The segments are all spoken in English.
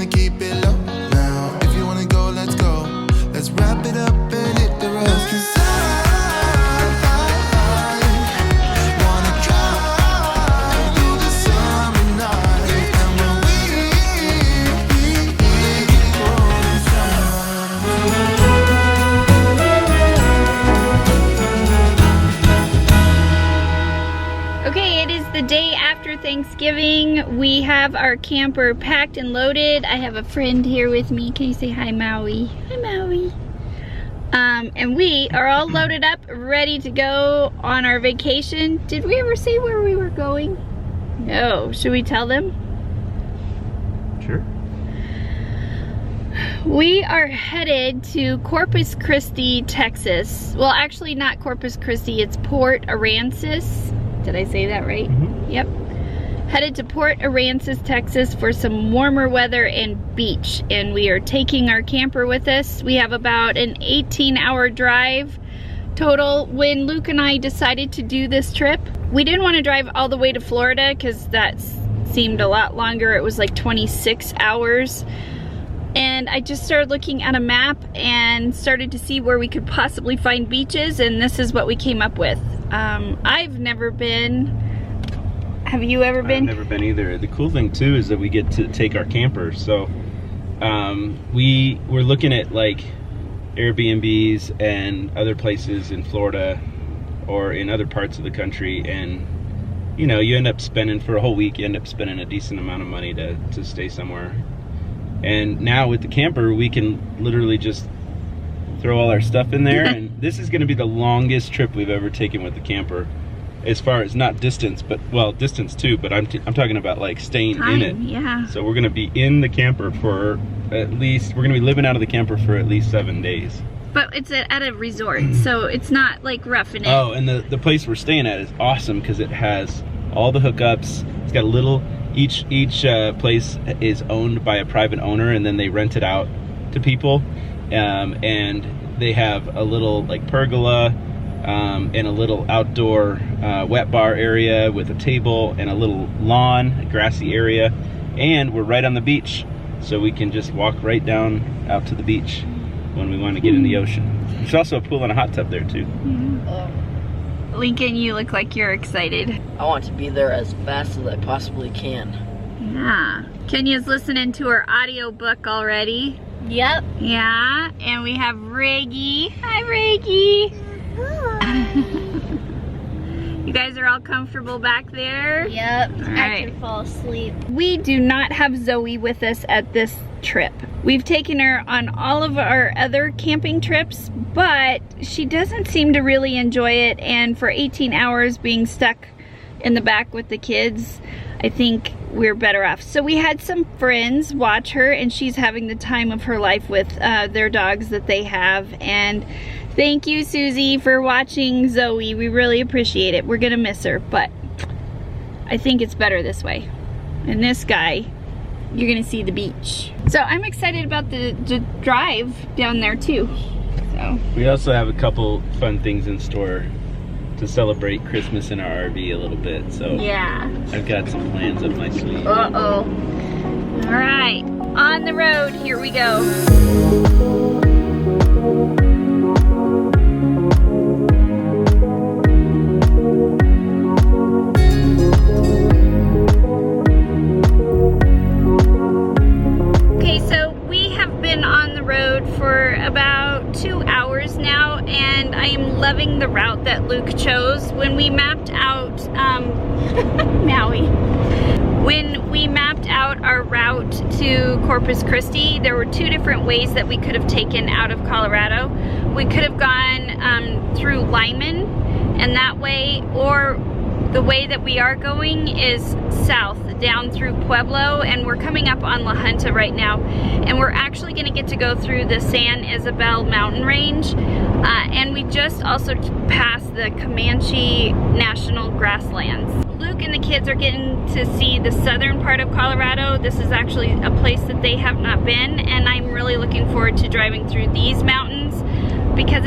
wanna keep it low now. If you wanna go, let's go. Let's wrap it up and hit the road. 'Cause I wanna drive through the summer night. And when we Okay, it is the day after Thanksgiving. We have our camper packed and loaded. I have a friend here with me. Can you say hi, Maui? Hi, Maui. And we are all loaded up, ready to go on our vacation. Did we ever say where we were going? No. Should we tell them? Sure. We are headed to Corpus Christi, Texas. Well, actually not Corpus Christi, it's Port Aransas. Did I say that right? Mm-hmm. Yep. Headed to Port Aransas, Texas for some warmer weather and beach. And we are taking our camper with us. We have about an 18-hour drive total. When Luke and I decided to do this trip, we didn't want to drive all the way to Florida because that seemed a lot longer. It was like 26 hours. And I just started looking at a map and started to see where we could possibly find beaches, and this is what we came up with. I've never been. Have you ever been? I've never been either. The cool thing too is that we get to take our camper. So we were looking at like Airbnbs and other places in Florida or in other parts of the country, and you know, you end up spending for a whole week, you end up spending a decent amount of money to stay somewhere. And now with the camper, we can literally just throw all our stuff in there. And this is going to be the longest trip we've ever taken with the camper, as far as not distance, but well, distance too. But I'm talking about like staying in it. Yeah. So we're going to be in the camper for at least, we're going to be living out of the camper for at least 7 days. But it's at a resort, so it's not like roughing it. Oh, and the place we're staying at is awesome because it has all the hookups. It's got a little. Each place is owned by a private owner, and then they rent it out to people, and they have a little like pergola and a little outdoor wet bar area with a table and a little lawn, a grassy area, and we're right on the beach, so we can just walk right down out to the beach when we want to get in the ocean. There's also a pool and a hot tub there too. Lincoln, you look like you're excited. I want to be there as fast as I possibly can. Yeah. Kenya's listening to her audiobook already. Yep. Yeah, and we have Reggie. Hi, Reggie. You guys are all comfortable back there? Yep. All I right. can fall asleep. We do not have Zoe with us at this trip. We've taken her on all of our other camping trips, but she doesn't seem to really enjoy it, and for 18 hours being stuck in the back with the kids, I think we're better off. So we had some friends watch her, and she's having the time of her life with their dogs that they have. And thank you, Susie, for watching Zoe. We really appreciate it. We're gonna miss her, but I think it's better this way. And this guy, you're gonna see the beach. So I'm excited about the drive down there too. So We also have a couple fun things in store to celebrate Christmas in our RV a little bit. So yeah. I've got some plans up my sleeve. Uh-oh. All right, on the road, here we go. Okay, so we have been on the road for about 2 hours now, and I am loving the route that Luke chose. When we mapped out, Maui. When we mapped out our route to Corpus Christi, there were 2 different ways that we could have taken out of Colorado. We could have gone through Lyman and that way, or the way that we are going is south down through Pueblo, and we're coming up on La Junta right now, and we're actually going to get to go through the San Isabel mountain range, and we just also passed the Comanche National Grasslands. Luke and the kids are getting to see the southern part of Colorado. This is actually a place that they have not been, and I'm really looking forward to driving through these mountains because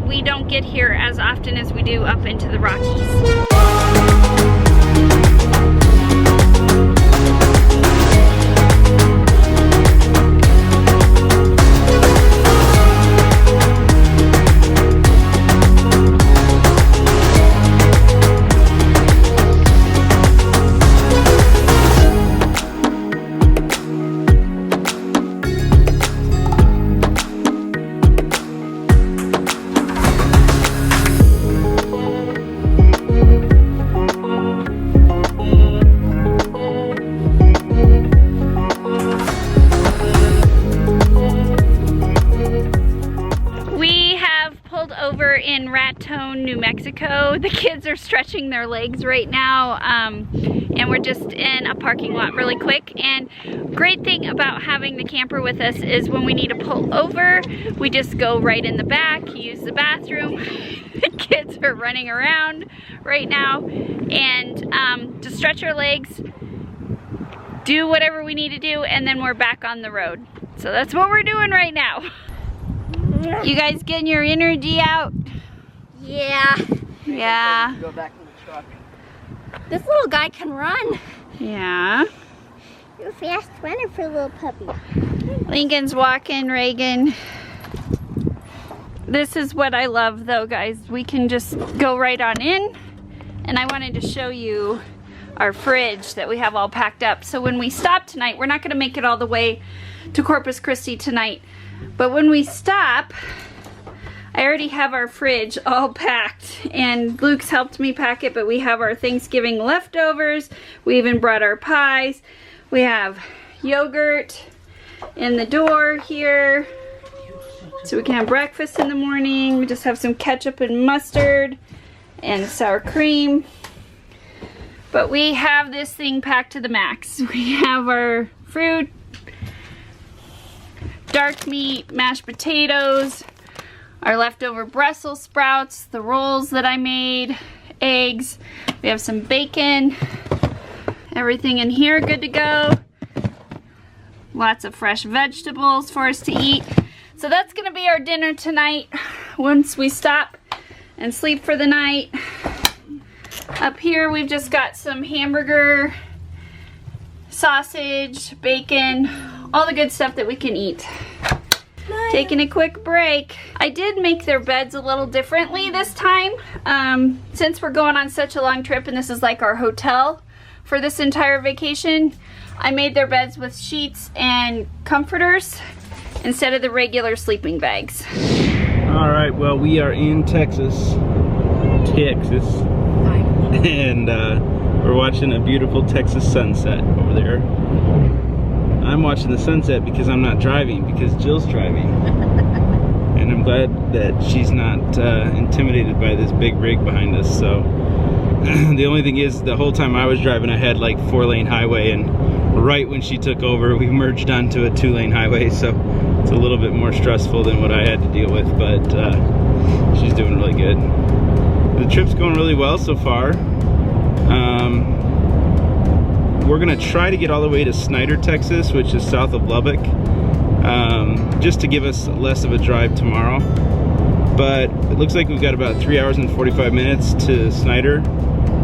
we don't get here as often as we do up into the Rockies. stretching their legs right now, and we're just in a parking lot really quick. And great thing about having the camper with us is when we need to pull over, we just go right in the back, use the bathroom. The kids are running around right now, and just stretch our legs, do whatever we need to do, and then we're back on the road. So that's what we're doing right now. You guys getting your energy out? Yeah. Yeah. Go back in the truck. This little guy can run. Yeah. You're a fast runner for a little puppy. Lincoln's walking Reagan. This is what I love though, guys. We can just go right on in. And I wanted to show you our fridge that we have all packed up. So when we stop tonight, we're not gonna make it all the way to Corpus Christi tonight. But when we stop, I already have our fridge all packed, and Luke's helped me pack it, but we have our Thanksgiving leftovers. We even brought our pies. We have yogurt in the door here, so we can have breakfast in the morning. We just have some ketchup and mustard and sour cream. But we have this thing packed to the max. We have our fruit, dark meat, mashed potatoes, our leftover Brussels sprouts, the rolls that I made, eggs. We have some bacon, everything in here good to go. Lots of fresh vegetables for us to eat. So that's gonna be our dinner tonight once we stop and sleep for the night. Up here we've just got some hamburger, sausage, bacon, all the good stuff that we can eat. Taking a quick break. I did make their beds a little differently this time. Since we're going on such a long trip and this is like our hotel for this entire vacation, I made their beds with sheets and comforters instead of the regular sleeping bags. All right, well, we are in Texas, and we're watching a beautiful Texas sunset over there. I'm watching the sunset because I'm not driving, because Jill's driving. And I'm glad that she's not intimidated by this big rig behind us. So the only thing is, the whole time I was driving, I had like 4-lane highway, and right when she took over, we merged onto a 2-lane highway. So it's a little bit more stressful than what I had to deal with, but she's doing really good. The trip's going really well so far. We're gonna try to get all the way to Snyder, Texas, which is south of Lubbock, just to give us less of a drive tomorrow. But it looks like we've got about 3 hours and 45 minutes to Snyder,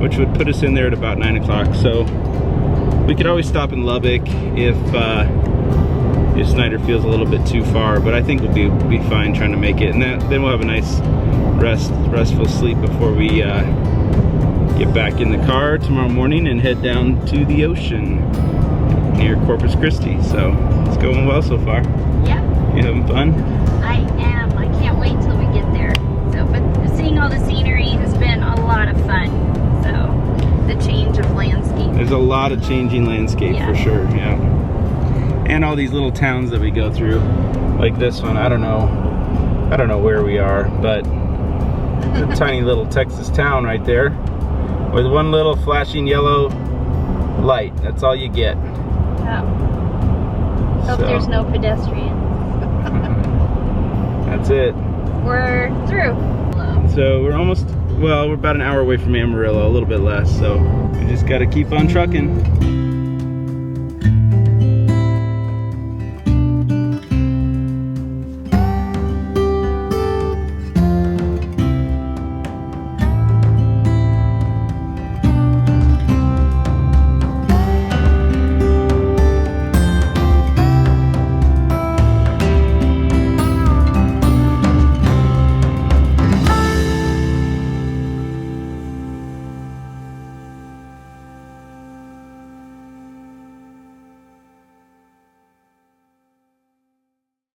which would put us in there at about 9 o'clock. So we could always stop in Lubbock if Snyder feels a little bit too far, but I think we'll be fine trying to make it, and then we'll have a nice restful sleep before we get back in the car tomorrow morning and head down to the ocean near Corpus Christi. So it's going well so far. Yeah. You having fun? I am. I can't wait till we get there. So, but seeing all the scenery has been a lot of fun. So, the change of landscape. There's a lot of changing landscape, Yeah. for sure, yeah. And all these little towns that we go through, like this one. I don't know where we are, but a tiny little Texas town right there with one little flashing yellow light. That's all you get. Oh. Hope So, there's no pedestrians. that's it. We're through. So we're almost, well, we're about an hour away from Amarillo, a little bit less. So we just got to keep on trucking.